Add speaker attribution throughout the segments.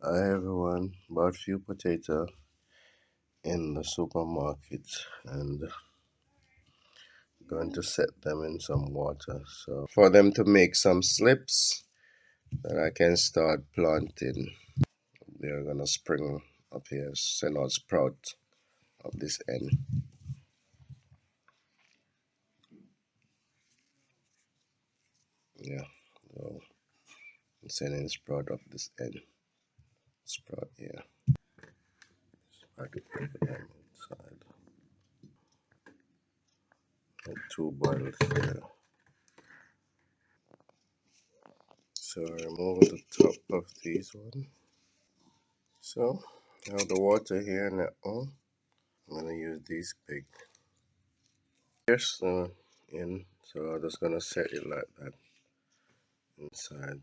Speaker 1: Hi everyone, bought few potato in the supermarket and going to set them in some water so for them to make some slips that I can start planting. They're gonna spring up here, send out sprout up this end. Yeah, so I'm sending sprout up this end. Sprout here. I could put them inside. And two bottles here. So remove the top of these one. So I have the water here now. I'm gonna use these big in, so I'm just gonna set it like that inside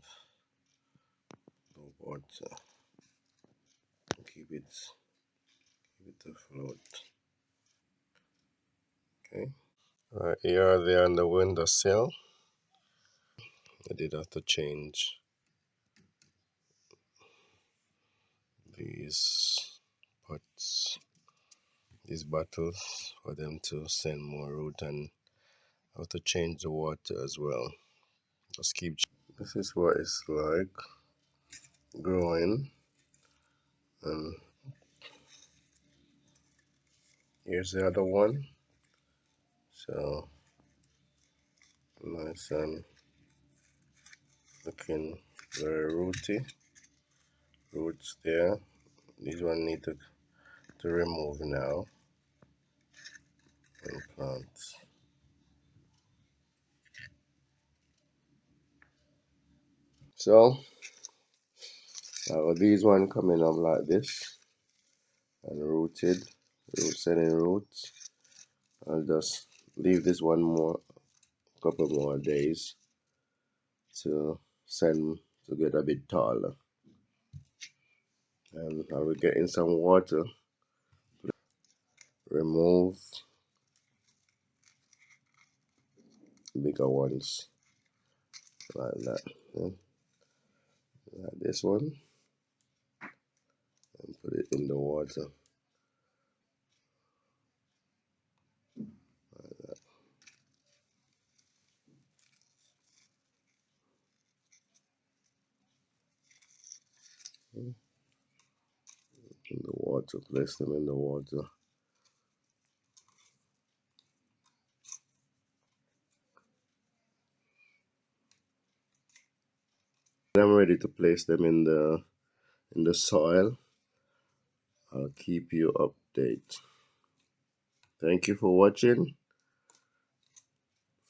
Speaker 1: the water. Keep it afloat. Okay. Right here they are on the windowsill. I did have to change these pots, these bottles for them to send more root, and I have to change the water as well. Just keep. This is what it's like growing, and here's the other one. So nice and looking very roots there. These one need to remove now and plant. So these one coming up like this and sending roots. I'll just leave this one more couple more days to send to get a bit taller, and I will get in some water, remove bigger ones like that. Yeah. Like this one, and put it in the water. In the water, place them in the water. I'm ready to place them in the soil. I'll keep you updated. Thank you for watching.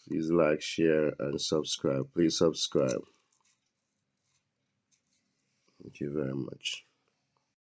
Speaker 1: Please like, share, and subscribe. Please subscribe. Thank you very much.